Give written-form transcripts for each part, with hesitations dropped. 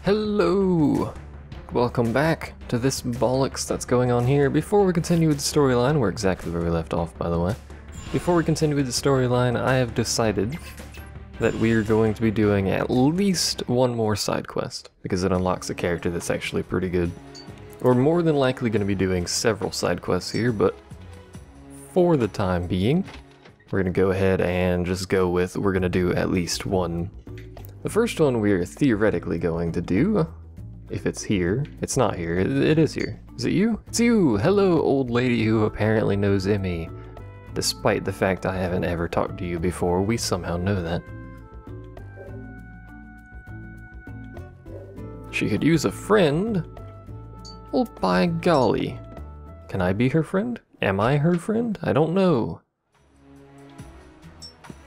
Hello! Welcome back to this bollocks that's going on here. Before we continue with the storyline, we're exactly where we left off, by the way. Before we continue with the storyline, I have decided that we're going to be doing at least one more side quest, because it unlocks a character that's actually pretty good. We're more than likely going to be doing several side quests here, but for the time being, we're going to go ahead and just go with, we're going to do at least one. The first one we're theoretically going to do, if it's here, it's not here, it is here. Is it you? It's you! Hello, old lady who apparently knows Emmy. Despite the fact I haven't ever talked to you before, we somehow know that. She could use a friend? Well, by golly. Can I be her friend? Am I her friend? I don't know.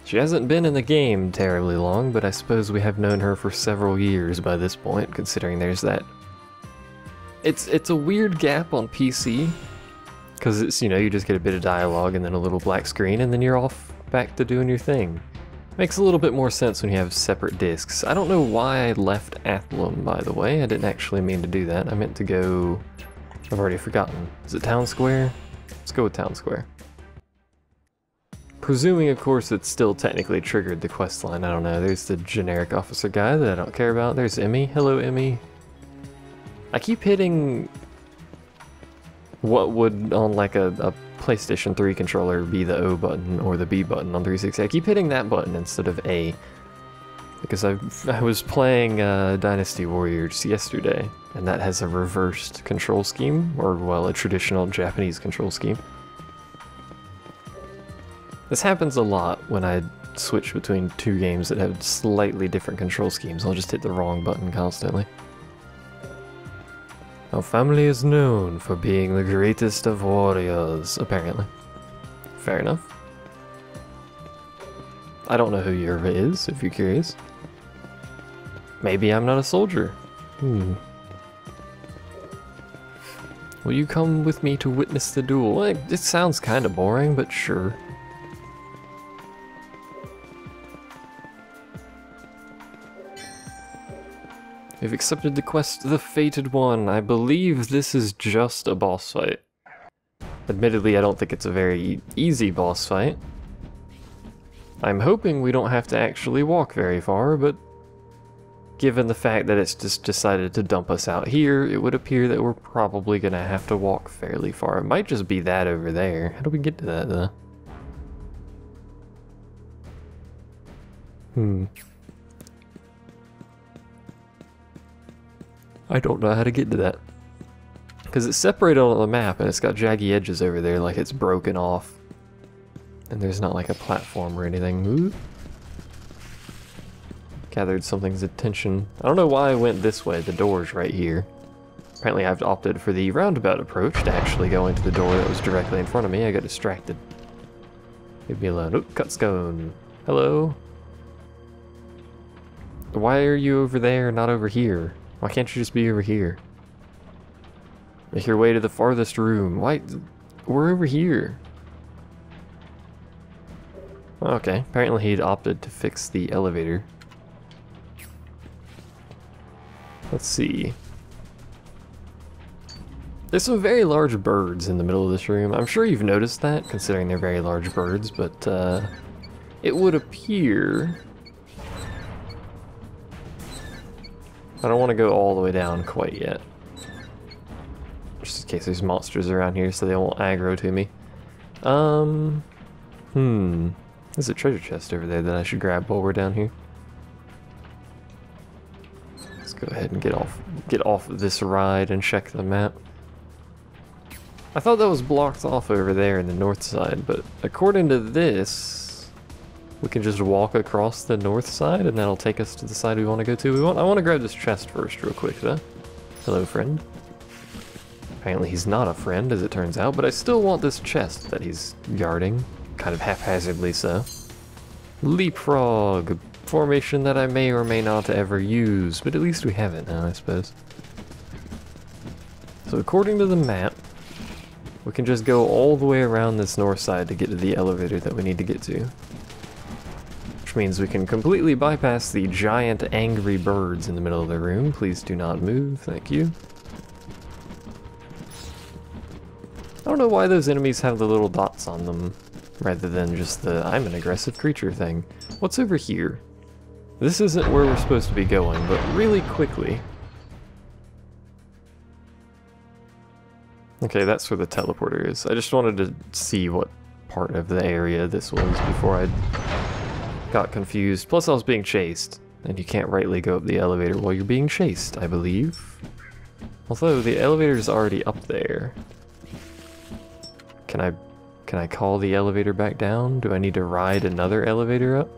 She hasn't been in the game terribly long, but I suppose we have known her for several years by this point, considering there's that. It's a weird gap on PC, because it's, you know, you just get a bit of dialogue and then a little black screen, and then you're off back to doing your thing. Makes a little bit more sense when you have separate discs. I don't know why I left Athlum, by the way. I didn't actually mean to do that. I meant to go... I've already forgotten. Is it Town Square? Let's go with Town Square. Presuming, of course, it's still technically triggered the quest line. I don't know. There's the generic officer guy that I don't care about. There's Emmy. Hello, Emmy. I keep hitting what would, on like a PlayStation 3 controller, be the O button or the B button on 360. I keep hitting that button instead of A. Because I was playing Dynasty Warriors yesterday, and that has a reversed control scheme, or, well, a traditional Japanese control scheme. This happens a lot when I switch between two games that have slightly different control schemes. I'll just hit the wrong button constantly. Our family is known for being the greatest of warriors, apparently. Fair enough. I don't know who Yerva is, if you're curious. Maybe I'm not a soldier. Will you come with me to witness the duel? Well, it sounds kinda boring, but sure. We've accepted the quest, the Fated One. I believe this is just a boss fight. Admittedly, I don't think it's a very easy boss fight. I'm hoping we don't have to actually walk very far, but given the fact that it's just decided to dump us out here, it would appear that we're probably gonna have to walk fairly far. It might just be that over there. How do we get to that, though? I don't know how to get to that. Because it's separated on the map and it's got jaggy edges over there like it's broken off. And there's not like a platform or anything. Ooh. Gathered something's attention. I don't know why I went this way, the door's right here. Apparently I've opted for the roundabout approach to actually go into the door that was directly in front of me. I got distracted. Leave me alone. Oh, cut scone. Hello? Why are you over there, not over here? Why can't you just be over here? Make your way to the farthest room. Why? We're over here. Okay, apparently he'd opted to fix the elevator. Let's see. There's some very large birds in the middle of this room. I'm sure you've noticed that, considering they're very large birds, but it would appear... I don't want to go all the way down quite yet. Just in case there's monsters around here so they won't aggro to me. There's a treasure chest over there that I should grab while we're down here. Let's go ahead and get off of this ride and check the map. I thought that was blocked off over there in the north side, but according to this, we can just walk across the north side and that'll take us to the side we want to go to. I want to grab this chest first real quick though. Hello, friend. Apparently he's not a friend, as it turns out, but I still want this chest that he's guarding, kind of haphazardly so. Leapfrog, formation that I may or may not ever use, but at least we have it now, I suppose. So according to the map, we can just go all the way around this north side to get to the elevator that we need to get to. which means we can completely bypass the giant angry birds in the middle of the room. Please do not move, thank you. I don't know why those enemies have the little dots on them, rather than just the I'm an aggressive creature thing. What's over here? This isn't where we're supposed to be going, but really quickly. Okay, that's where the teleporter is. I just wanted to see what part of the area this was before I got confused. Plus I was being chased, and you can't rightly go up the elevator while you're being chased, I believe. Although the elevator's already up there. Can I call the elevator back down? Do I need to ride another elevator up?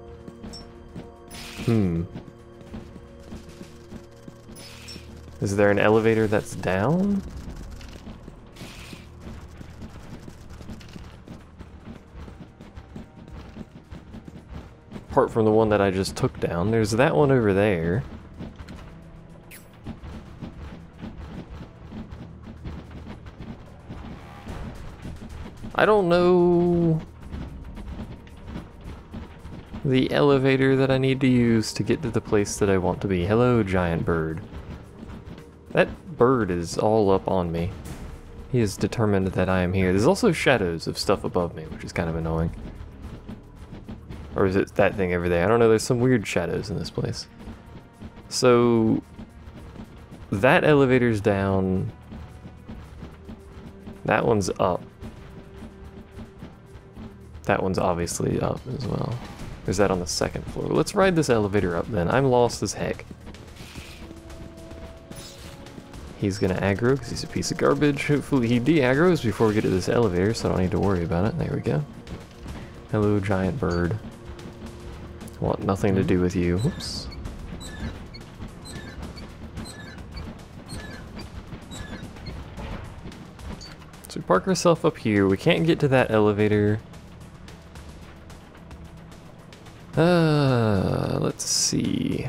Is there an elevator that's down? Apart from the one that I just took down, there's that one over there. I don't know the elevator that I need to use to get to the place that I want to be. Hello, giant bird. That bird is all up on me. He is determined that I am here. There's also shadows of stuff above me, which is kind of annoying. Or is it that thing over there? I don't know, there's some weird shadows in this place. So, that elevator's down. That one's up. That one's obviously up as well. There's that on the second floor. Let's ride this elevator up then. I'm lost as heck. He's gonna aggro because he's a piece of garbage. Hopefully he de-aggroes before we get to this elevator, so I don't need to worry about it. There we go. Hello, giant bird. Want nothing to do with you. Whoops. So we park ourselves up here. We can't get to that elevator. Let's see.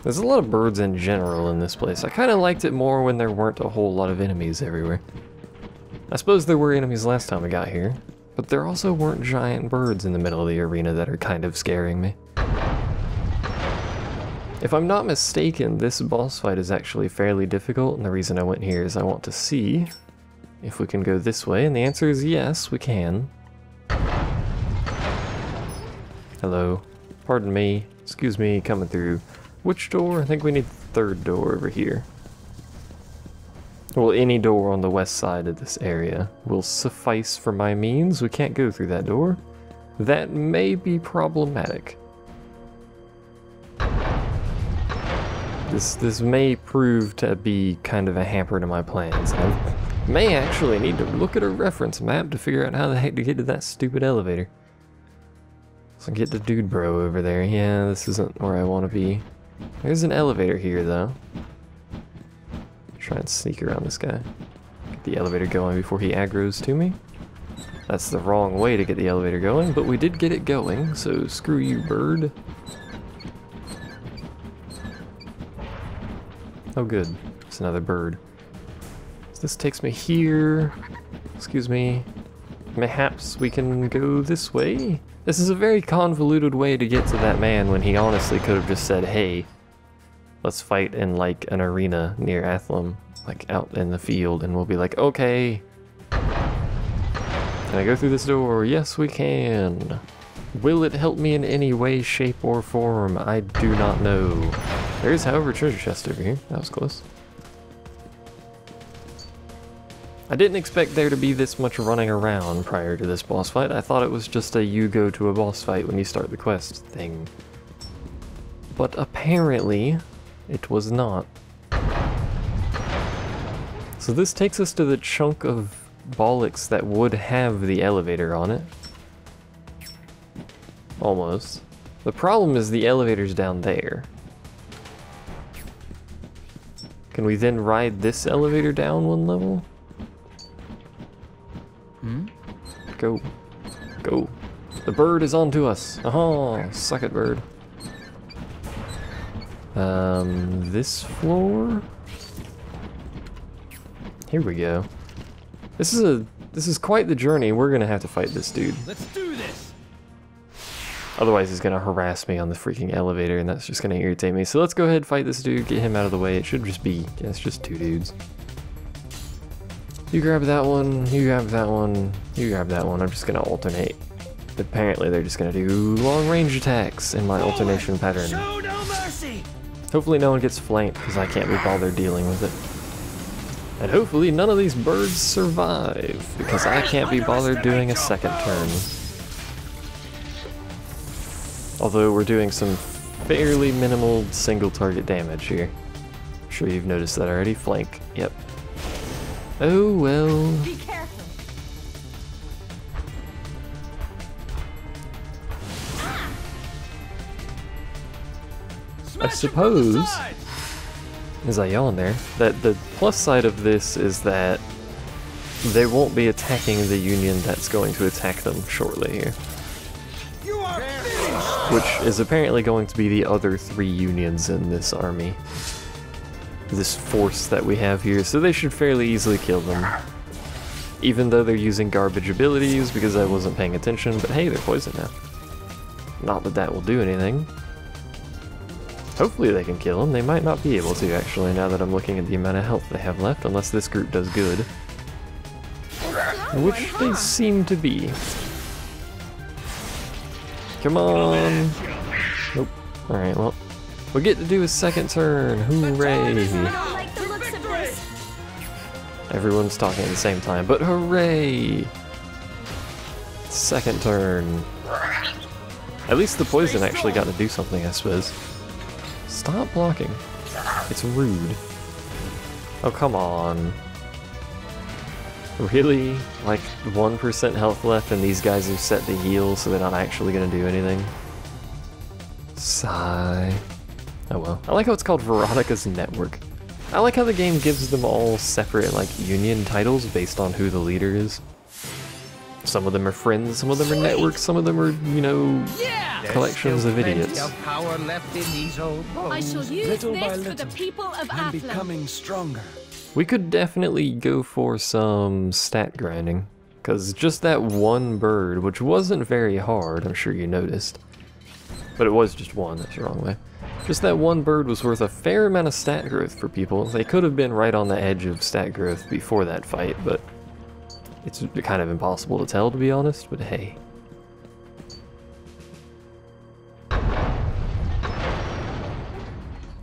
There's a lot of birds in general in this place. I kind of liked it more when there weren't a whole lot of enemies everywhere. I suppose there were enemies last time I got here, but there also weren't giant birds in the middle of the arena that are kind of scaring me. If I'm not mistaken, this boss fight is actually fairly difficult, and the reason I went here is I want to see if we can go this way, and the answer is yes, we can. Hello. Pardon me. Excuse me, coming through. Which door? I think we need the third door over here. Well, any door on the west side of this area will suffice for my means. We can't go through that door. That may be problematic. This may prove to be kind of a hamper to my plans. I may actually need to look at a reference map to figure out how the heck to get to that stupid elevator. So get the dude bro over there. Yeah, this isn't where I want to be. There's an elevator here though. Try and sneak around this guy. Get the elevator going before he aggroes to me. That's the wrong way to get the elevator going, but we did get it going, so screw you, bird. Oh good, it's another bird. So this takes me here. Excuse me. Perhaps we can go this way? This is a very convoluted way to get to that man when he honestly could have just said, hey, let's fight in like an arena near Athlum, like out in the field, and we'll be like, okay. Can I go through this door? Yes, we can. Will it help me in any way, shape, or form? I do not know. There is, however, a treasure chest over here. That was close. I didn't expect there to be this much running around prior to this boss fight. I thought it was just a you go to a boss fight when you start the quest thing. But apparently, it was not. So this takes us to the chunk of bollocks that would have the elevator on it. Almost. The problem is the elevator's down there. Can we then ride this elevator down one level? Go. Go. The bird is onto us. Oh, suck it, bird. This floor? Here we go. This is a This is quite the journey. We're gonna have to fight this dude. Let's do this. Otherwise he's gonna harass me on the freaking elevator and that's just gonna irritate me. So let's go ahead and fight this dude, get him out of the way. It should just be, yeah, it's just 2 dudes. You grab that one, you grab that one, you grab that one. I'm just gonna alternate. Apparently they're just gonna do long range attacks in my alternation pattern. Show no mercy. Hopefully no one gets flanked because I can't be bothered dealing with it. And hopefully none of these birds survive because I can't be bothered doing a second turn. Although we're doing some fairly minimal single target damage here. I'm sure you've noticed that already. Flank, yep. Oh well. Be careful. I suppose, as I yawn there, that the plus side of this is that they won't be attacking the Union that's going to attack them shortly here. You are finished. Which is apparently going to be the other 3 Unions in this army. This force that we have here, so they should fairly easily kill them. Even though they're using garbage abilities because I wasn't paying attention, but hey, they're poisoned now. Not that that will do anything. Hopefully they can kill them. They might not be able to, actually, now that I'm looking at the amount of health they have left, unless this group does good. Which they seem to be. Come on! Nope. Alright, well. We get to do a second turn. Hooray! I don't like the looks of this. Everyone's talking at the same time, but hooray! Second turn. At least the poison actually got to do something, I suppose. Stop blocking. It's rude. Oh, come on. Really? Like 1% health left and these guys are set to heal, so they're not actually going to do anything? Sigh. Oh well. I like how it's called Veronica's Network. I like how the game gives them all separate, like, union titles based on who the leader is. Some of them are friends, some of them are networks, some of them are, you know, collections of idiots. Of power left in these old bones. I shall use Little by this for the little, people of I'm Athlon. becoming stronger. We could definitely go for some stat grinding, because just that one bird, which wasn't very hard, I'm sure you noticed, but it was just one, that's the wrong way. Just that one bird was worth a fair amount of stat growth for people. They could have been right on the edge of stat growth before that fight, but it's kind of impossible to tell, to be honest, but hey.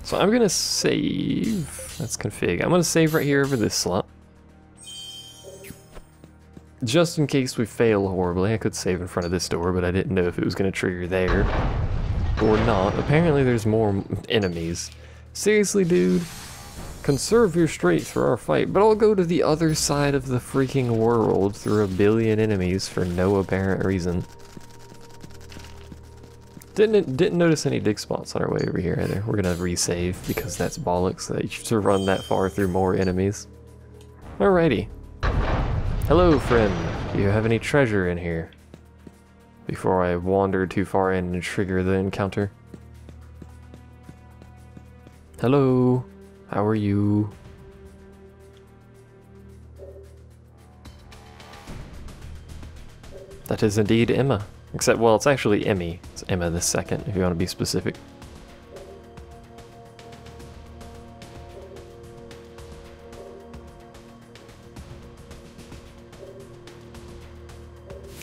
So I'm gonna save, that's config, I'm gonna save right here over this slot. Just in case we fail horribly. I could save in front of this door, but I didn't know if it was gonna trigger there or not. Apparently there's more enemies. Seriously, dude? Conserve your strength for our fight, but I'll go to the other side of the freaking world through a billion enemies for no apparent reason. Didn't notice any dig spots on our way over here either. We're gonna resave because that's bollocks that you should run that far through more enemies. Alrighty. Hello, friend. Do you have any treasure in here? Before I wander too far in and trigger the encounter. Hello. How are you? That is indeed Emma. Except, well, it's actually Emmy. It's Emma the Second, if you want to be specific.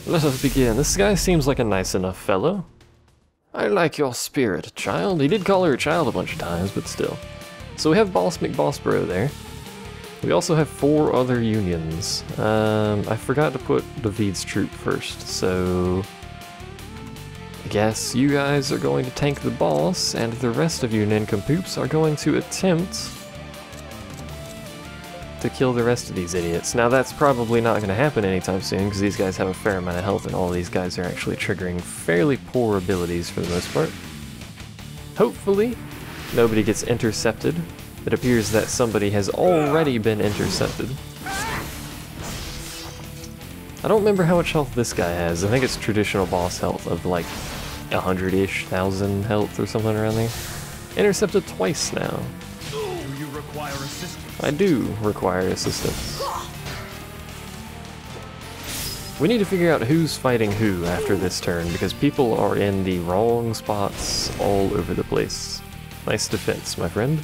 Let us begin. This guy seems like a nice enough fellow. I like your spirit, child. He did call her a child a bunch of times, but still. So we have Boss McBossbro there. We also have 4 other unions. I forgot to put David's troop first, so I guess you guys are going to tank the boss, and the rest of you nincompoops are going to attempt to kill the rest of these idiots. Now that's probably not going to happen anytime soon, because these guys have a fair amount of health, and all these guys are actually triggering fairly poor abilities for the most part. Hopefully, nobody gets intercepted. It appears that somebody has already been intercepted. I don't remember how much health this guy has. I think it's traditional boss health of like 100-ish thousand health or something around there. Intercepted twice now. Do you require assistance? I do require assistance. We need to figure out who's fighting who after this turn, because people are in the wrong spots all over the place. Nice defense, my friend.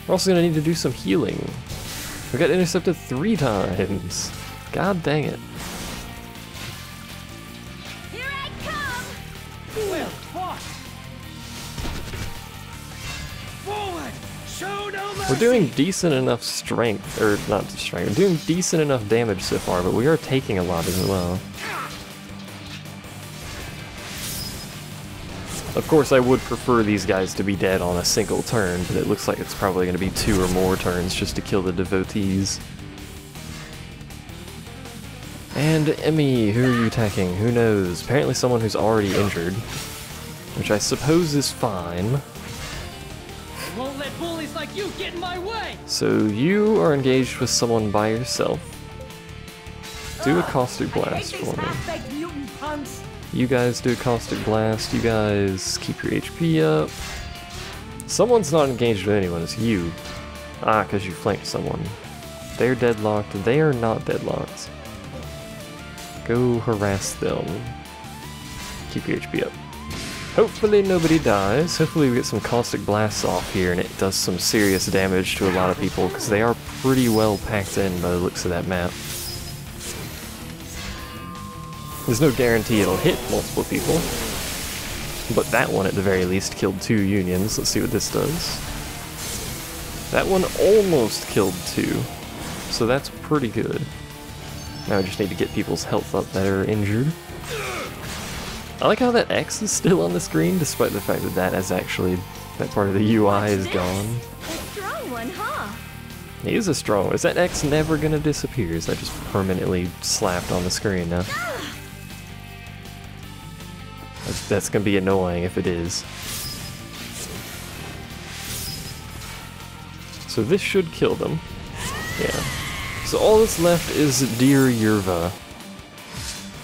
We're also gonna need to do some healing. We got intercepted 3 times. God dang it. Here I come! Well fought. Forward. Show no mercy. We're doing decent enough strength, or not strength, we're doing decent enough damage so far, but we are taking a lot as well. Of course, I would prefer these guys to be dead on a single turn, but it looks like it's probably going to be 2 or more turns just to kill the devotees. And Emmy, who are you attacking? Who knows? Apparently someone who's already injured, which I suppose is fine. Won't let bullies like you get in my way. So you are engaged with someone by yourself. Do a caustic blast for me. Half-baked mutant punks. You guys do a caustic blast. You guys keep your HP up. Someone's not engaged with anyone. It's you. Ah, because you flanked someone. They're deadlocked. They are not deadlocked. Go harass them. Keep your HP up. Hopefully nobody dies. Hopefully we get some caustic blasts off here and it does some serious damage to a lot of people, because they are pretty well packed in by the looks of that map. There's no guarantee it'll hit multiple people, but that one at the very least killed 2 unions. Let's see what this does. That one almost killed 2, so that's pretty good. Now I just need to get people's health up that are injured. I like how that X is still on the screen, despite the fact that that part of the UI is gone. A strong one, huh? He is a strong one. Is that X never gonna disappear? Is that just permanently slapped on the screen now? That's gonna be annoying if it is. So this should kill them. Yeah. So all that's left is Dear Yerva,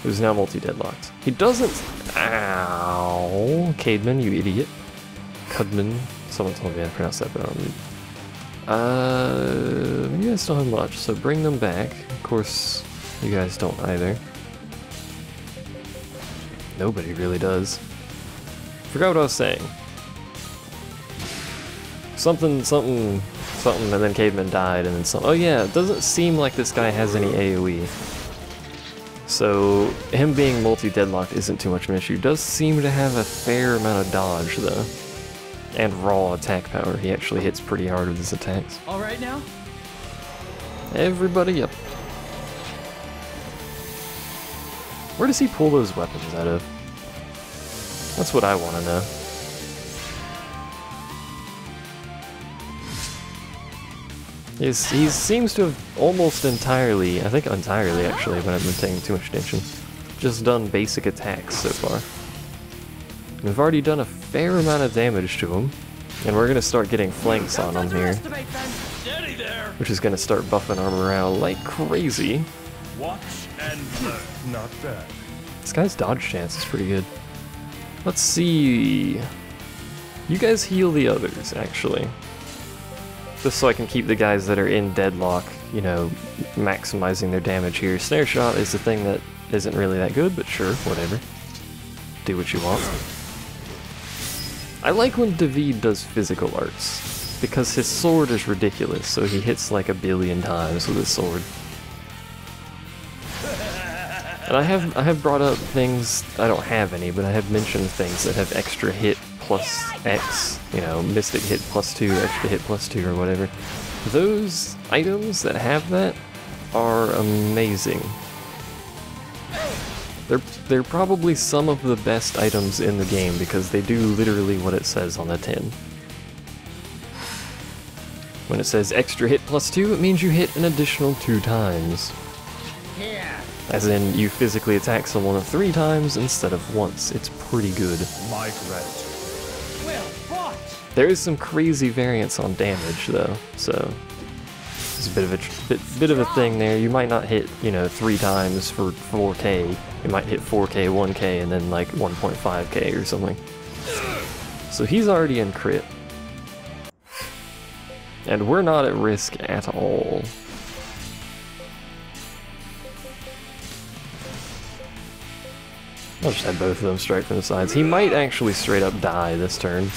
who's now multi-deadlocked. He doesn't... Ow! Cademan, you idiot. Cudman. Someone told me how to pronounce that, but I don't... you guys don't have much, so bring them back. Of course, you guys don't either. Nobody really does. Forgot what I was saying. Something, and then Caveman died, and then some. Oh yeah, it doesn't seem like this guy has any AoE. So, him being multi-deadlocked isn't too much of an issue. Does seem to have a fair amount of dodge, though. And raw attack power. He actually hits pretty hard with his attacks. All right now. Everybody up. Where does he pull those weapons out of? That's what I want to know. He seems to have almost entirely, I think entirely actually, but I've been paying too much attention, just done basic attacks so far. We've already done a fair amount of damage to him, and we're going to start getting flanks on him here, which is going to start buffing our morale like crazy. Watch and learn. Not bad. This guy's dodge chance is pretty good. Let's see. You guys heal the others, actually. Just so I can keep the guys that are in deadlock, you know, maximizing their damage here. Snare shot is the thing that isn't really that good, but sure, whatever. Do what you want. I like when David does physical arts, because his sword is ridiculous, so he hits like 1 billion times with his sword. And I have brought up things, I don't have any, but I have mentioned things that have extra hit plus X, you know, Mystic hit plus 2, extra hit plus 2, or whatever. Those items that have that are amazing. They're probably some of the best items in the game because they do literally what it says on the tin. When it says extra hit plus 2, it means you hit an additional 2 times. As in, you physically attack someone 3 times instead of once. It's pretty good. My gratitude. Well fought. There is some crazy variance on damage, though, so it's a bit of a thing there. You might not hit, you know, 3 times for 4k. You might hit 4k, 1k, and then like 1.5k or something. So he's already in crit. And we're not at risk at all. I'll just have both of them strike from the sides. He might actually straight up die this turn.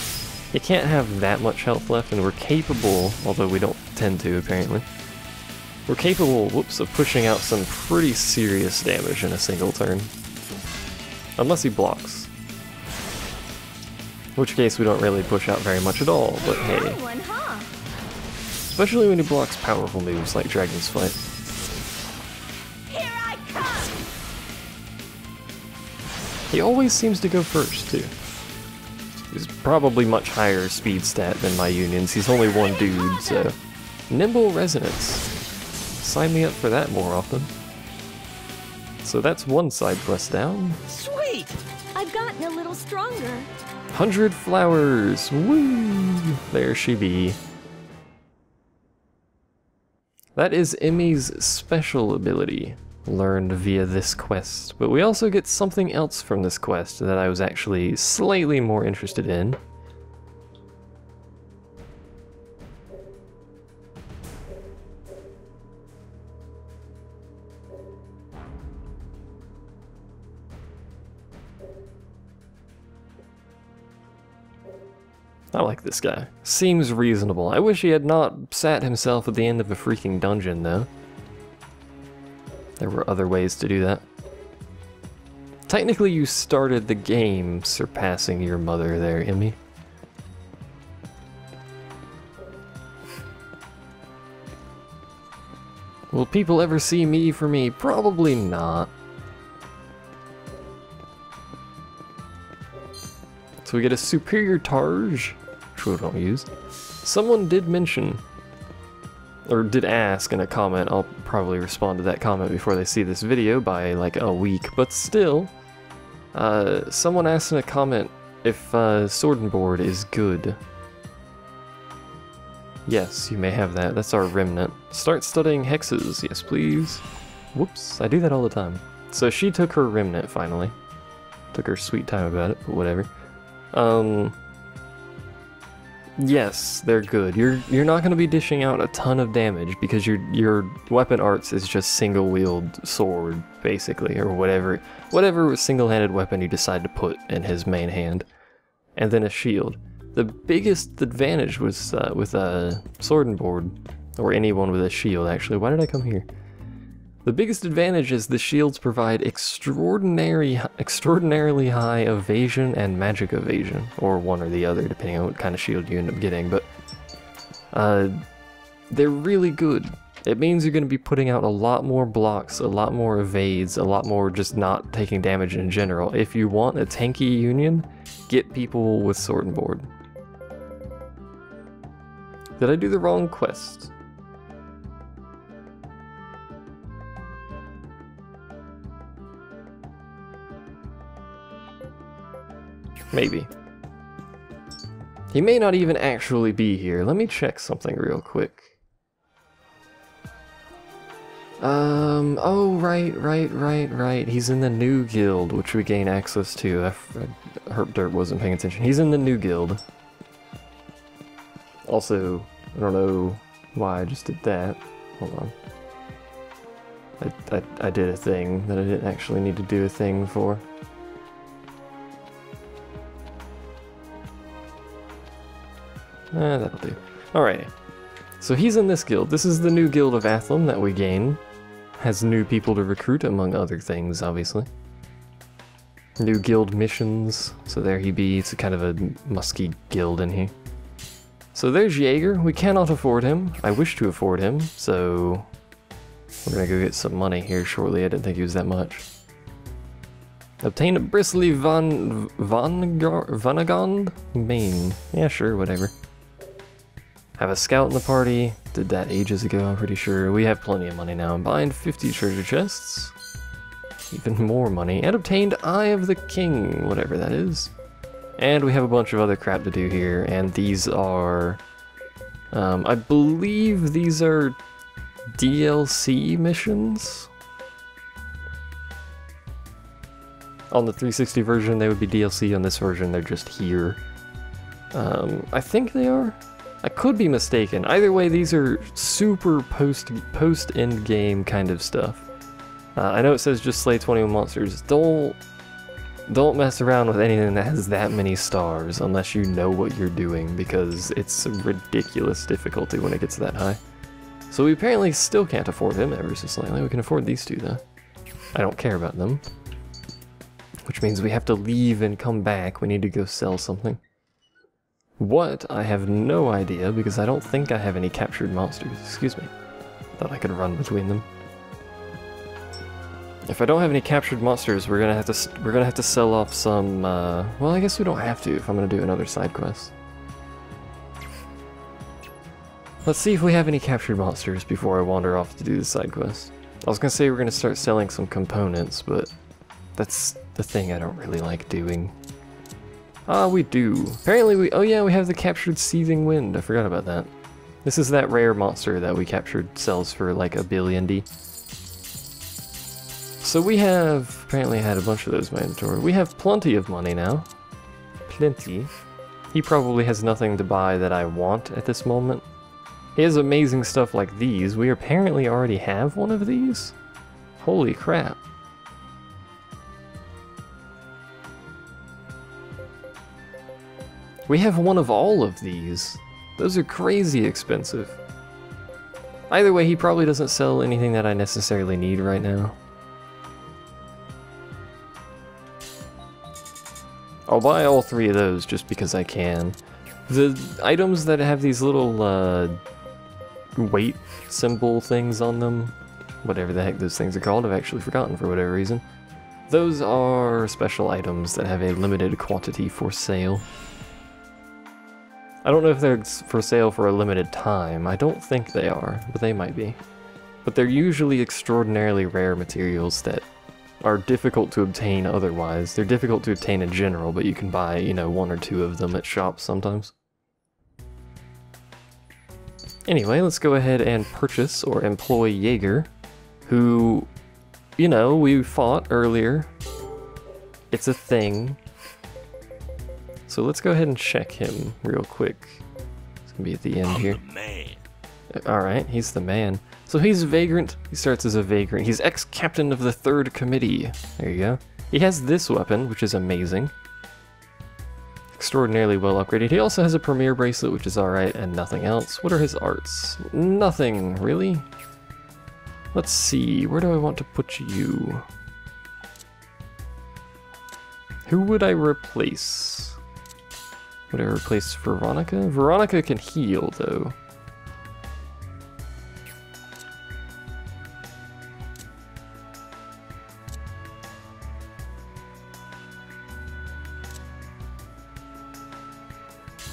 He can't have that much health left, and we're capable, although we don't tend to apparently, we're capable, whoops, of pushing out some pretty serious damage in a single turn. Unless he blocks. In which case we don't really push out very much at all, but hey. Strong one, huh? Especially when he blocks powerful moves like Dragon's Flight. Here I come! He always seems to go first, too. He's probably much higher speed stat than my unions. He's only one dude, so... Nimble Resonance. Sign me up for that more often. So that's one side quest down. Sweet! I've gotten a little stronger. 100 flowers! Woo! There she be. That is Emmy's special ability, learned via this quest. But we also get something else from this quest that I was actually slightly more interested in. I like this guy. Seems reasonable. I wish he had not sat himself at the end of a freaking dungeon, though. There were other ways to do that. Technically, you started the game surpassing your mother there, Emmy. Will people ever see me for me? Probably not. So we get a superior Targe, which we don't use. Someone did mention, or did ask in a comment, I'll probably respond to that comment before they see this video by like a week, but still, someone asked in a comment if Sword and Board is good. Yes, you may have that. That's our remnant. Start studying hexes, yes please. Whoops, I do that all the time. So she took her remnant finally. Took her sweet time about it, but whatever. Yes, they're good. You're not going to be dishing out a ton of damage because your weapon arts is just single-wield sword, basically, or whatever single-handed weapon you decide to put in his main hand, and then a shield. The biggest advantage was with a Sword and Board, or anyone with a shield. Actually, why did I come here? The biggest advantage is the shields provide extraordinarily high evasion and magic evasion, or one or the other, depending on what kind of shield you end up getting, but they're really good. It means you're going to be putting out a lot more blocks, a lot more evades, a lot more just not taking damage in general. If you want a tanky union, get people with Sword and Board. Did I do the wrong quest? Maybe. He may not even actually be here. Let me check something real quick. Oh, right. He's in the new guild, which we gain access to. Herp Dirt wasn't paying attention. He's in the new guild. Also, I don't know why I just did that. Hold on. I did a thing that I didn't actually need to do a thing for. That'll do. Alright. So he's in this guild. This is the new guild of Athlum that we gain. Has new people to recruit, among other things, obviously. New guild missions. So there he be. It's a kind of a musky guild in here. So there's Jaeger. We cannot afford him. I wish to afford him, so we're gonna go get some money here shortly. I didn't think he was that much. Obtain a bristly Vanagond main. Yeah, sure, whatever. Have a scout in the party. Did that ages ago, I'm pretty sure. We have plenty of money now. Bind 50 treasure chests. Even more money. And obtained Eye of the King, whatever that is. And we have a bunch of other crap to do here. And these are... I believe these are DLC missions? On the 360 version, they would be DLC. On this version, they're just here. I think they are. I could be mistaken. Either way, these are super post-end game kind of stuff. I know it says just slay 21 monsters. Don't don't mess around with anything that has that many stars unless you know what you're doing, because it's a ridiculous difficulty when it gets that high. So we apparently still can't afford him ever so slightly. We can afford these two though. I don't care about them. Which means we have to leave and come back. We need to go sell something. What? I have no idea, because I don't think I have any captured monsters. Excuse me. Thought I could run between them. If I don't have any captured monsters, we're gonna have to sell off some. Well, I guess we don't have to if I'm gonna do another side quest. Let's see if we have any captured monsters before I wander off to do the side quest. I was gonna say we're gonna start selling some components, but that's the thing I don't really like doing. Ah, we do. Apparently we. Oh yeah, we have the captured seething wind. I forgot about that. This is that rare monster that we captured. Sells for like $1 billion. So we have apparently had a bunch of those in my inventory. We have plenty of money now. Plenty. He probably has nothing to buy that I want at this moment. He has amazing stuff like these. We apparently already have one of these. Holy crap. We have one of all of these. Those are crazy expensive. Either way, he probably doesn't sell anything that I necessarily need right now. I'll buy all 3 of those just because I can. The items that have these little weight symbol things on them, whatever the heck those things are called, I've actually forgotten for whatever reason. Those are special items that have a limited quantity for sale. I don't know if they're for sale for a limited time. I don't think they are, but they might be. But they're usually extraordinarily rare materials that are difficult to obtain otherwise. They're difficult to obtain in general, but you can buy, you know, 1 or 2 of them at shops sometimes. Anyway, let's go ahead and purchase or employ Jaeger, who, you know, we fought earlier. It's a thing. So let's go ahead and check him real quick. It's gonna be at the end here. Alright, he's the man. So he's a vagrant. He starts as a vagrant. He's ex-captain of the 3rd Committee. There you go. He has this weapon, which is amazing. Extraordinarily well upgraded. He also has a premier bracelet, which is alright, and nothing else. What are his arts? Nothing, really? Let's see. Where do I want to put you? Who would I replace? Would I replace Veronica? Veronica can heal, though.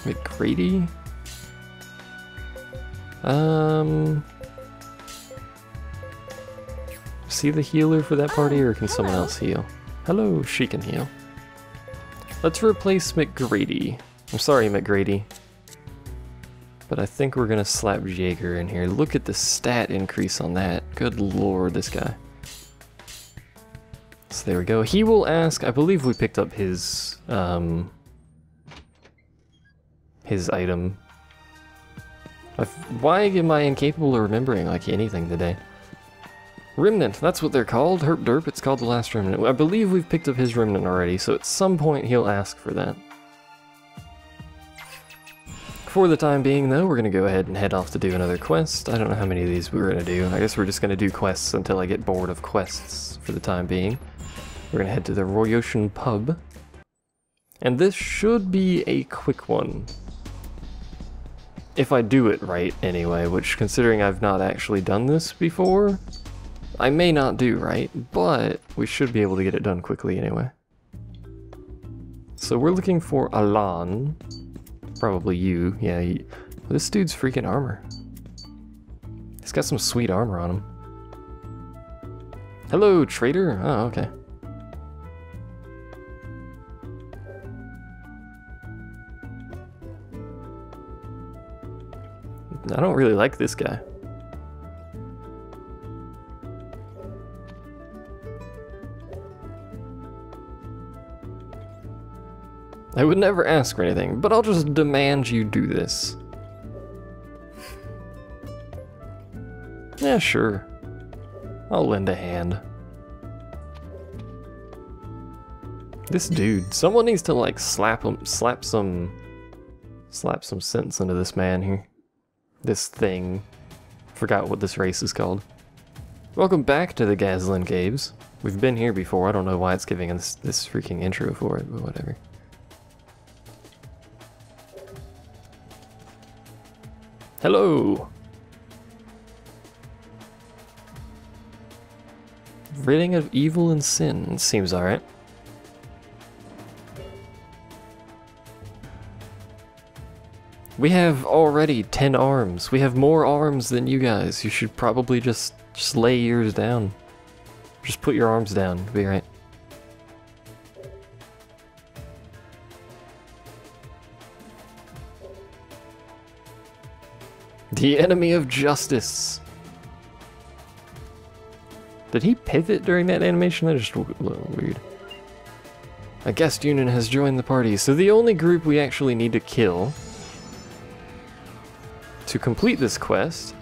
McGrady? Is he the healer for that party, or can someone else heal? Hello, she can heal. Let's replace McGrady. I'm sorry, McGrady. But I think we're gonna slap Jaeger in here. Look at the stat increase on that. Good lord, this guy. So there we go. He will ask, I believe we picked up his item. Why am I incapable of remembering like anything today? Remnant, that's what they're called. Herp derp, it's called the Last Remnant. I believe we've picked up his Remnant already, so at some point he'll ask for that. For the time being, though, we're going to go ahead and head off to do another quest. I don't know how many of these we're going to do. I guess we're just going to do quests until I get bored of quests for the time being. We're going to head to the Royoshan pub. And this should be a quick one. If I do it right, anyway, which, considering I've not actually done this before, I may not do right, but we should be able to get it done quickly anyway. So we're looking for Alan. Probably you. Yeah, this dude's freaking armor. He's got some sweet armor on him. Hello, trader. Oh, okay. I don't really like this guy. I would never ask for anything, but I'll just demand you do this. Yeah, sure. I'll lend a hand. This dude, someone needs to like slap some sense into this man here. This thing. Forgot what this race is called. Welcome back to the Gazlan Caves. We've been here before. I don't know why it's giving us this freaking intro for it, but whatever. Hello! Ridding of evil and sin seems alright. We have already 10 arms. We have more arms than you guys. You should probably just lay yours down. Just put your arms down. It'll be right. The enemy of justice. Did he pivot during that animation? That just looked a little weird. A guest union has joined the party. So the only group we actually need to kill to complete this quest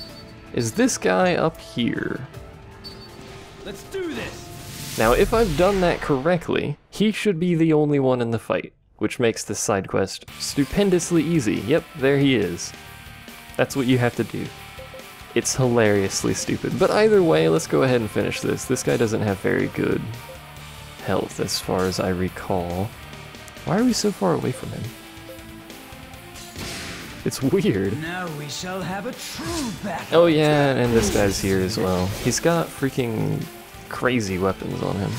is this guy up here. Let's do this! Now, if I've done that correctly, he should be the only one in the fight, which makes this side quest stupendously easy. Yep, there he is. That's what you have to do. It's hilariously stupid. But either way, let's go ahead and finish this. This guy doesn't have very good health as far as I recall. Why are we so far away from him? It's weird. Now we shall have a true battle. Oh yeah, and this guy's here as well. He's got freaking crazy weapons on him.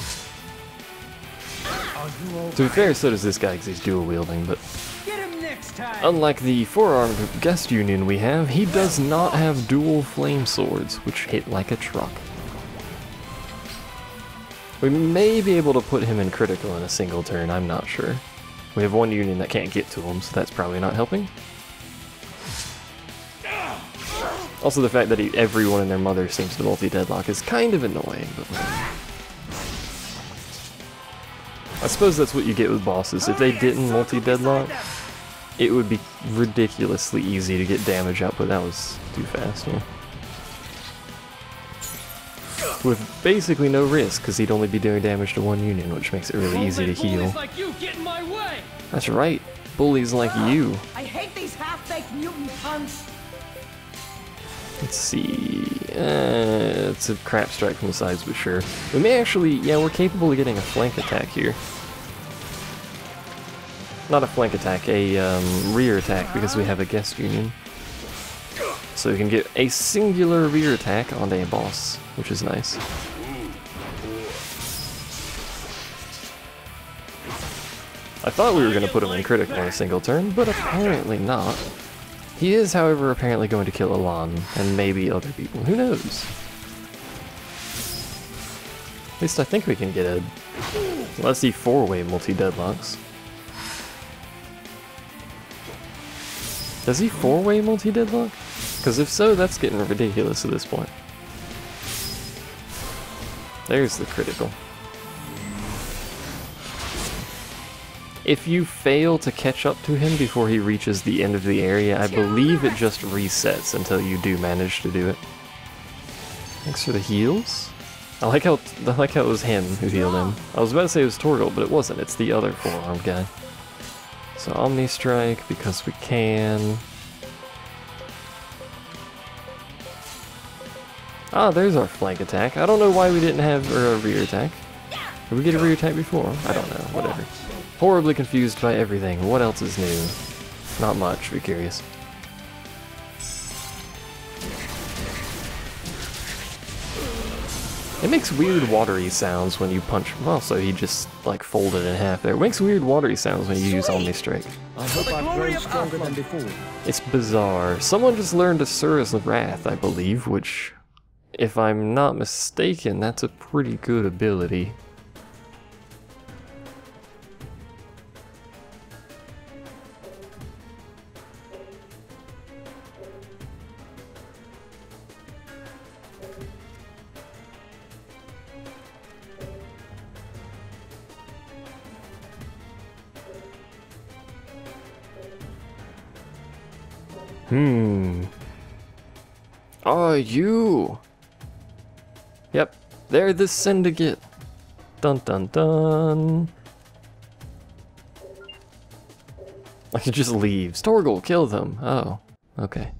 To be fair, so does this guy because he's dual wielding, but Get him next time. unlike the four-armed guest union we have, he does not have dual flame swords, which hit like a truck. We may be able to put him in critical in a single turn, I'm not sure. We have one union that can't get to him, so that's probably not helping. Also, the fact that everyone and their mother seems to multi-deadlock is kind of annoying, but I suppose that's what you get with bosses. If they didn't multi-deadlock, it would be ridiculously easy to get damage output. That was too fast, yeah. With basically no risk, because he'd only be doing damage to one union, which makes it really easy to heal. Like you get in my way. That's right, bullies like you. I hate these half-baked mutant punks. Let's see, it's a crap strike from the sides, but sure. We may actually, yeah, we're capable of getting a flank attack here. Not a flank attack, a rear attack, because we have a guest union. So we can get a singular rear attack onto a boss, which is nice. I thought we were going to put him in critical in a single turn, but apparently not. He is, however, apparently going to kill Elan, and maybe other people. Who knows? At least I think we can get a... Let's see, 4-way multi-deadlocks. Does he 4-way multi-deadlock? Because if so, that's getting ridiculous at this point. There's the critical. If you fail to catch up to him before he reaches the end of the area, I believe it just resets until you do manage to do it. Thanks for the heals. I like how it was him who healed him. I was about to say it was Torgal, but it wasn't. It's the other four-armed guy. So Omni Strike because we can. Ah, there's our flank attack. I don't know why we didn't have a rear attack. Did we get a rear attack before? I don't know. Whatever. Horribly confused by everything. What else is new? Not much. Be curious. It makes weird watery sounds when you punch. Well, so he just like folded in half there. It makes weird watery sounds when you use Omni Strike. I hope I've grown stronger than before. It's bizarre. Someone just learned Asura's Wrath, I believe, which, if I'm not mistaken, that's a pretty good ability. You! Yep, they're the syndicate. Dun dun dun. Like, he just leaves. Torgal, kill them. Oh, okay.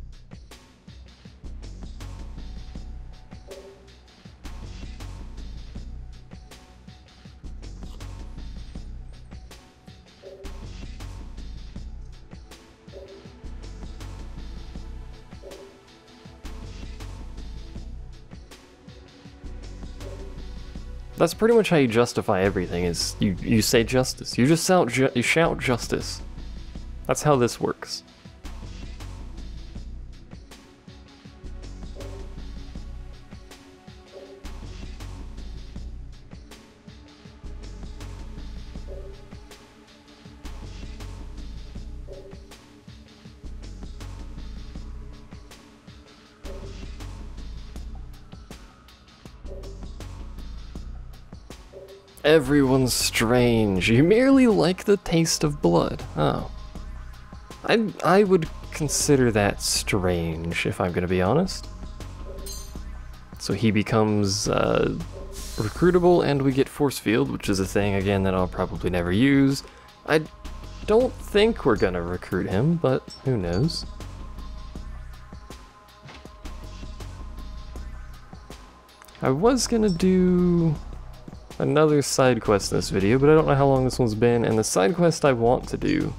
That's pretty much how you justify everything, is you say justice. You just you shout justice. That's how this works. Everyone's strange. You merely like the taste of blood. Oh. I would consider that strange, if I'm gonna be honest. So he becomes recruitable and we get force field, which is a thing, again, that I'll probably never use. I don't think we're gonna recruit him, but who knows. I was gonna do another side quest in this video, but I don't know how long this one's been, and the side quest I want to do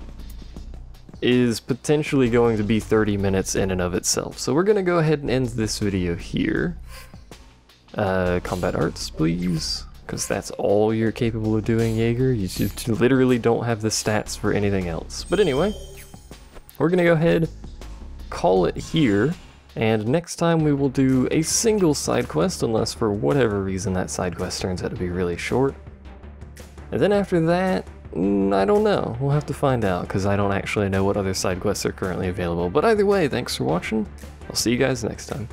is potentially going to be 30 minutes in and of itself. So we're gonna go ahead and end this video here. Combat arts, please, because that's all you're capable of doing, Jaeger. You just literally don't have the stats for anything else. But anyway, we're gonna go ahead, call it here. And next time we will do a single side quest, unless for whatever reason that side quest turns out to be really short. And then after that, I don't know. We'll have to find out, because I don't actually know what other side quests are currently available. But either way, thanks for watching. I'll see you guys next time.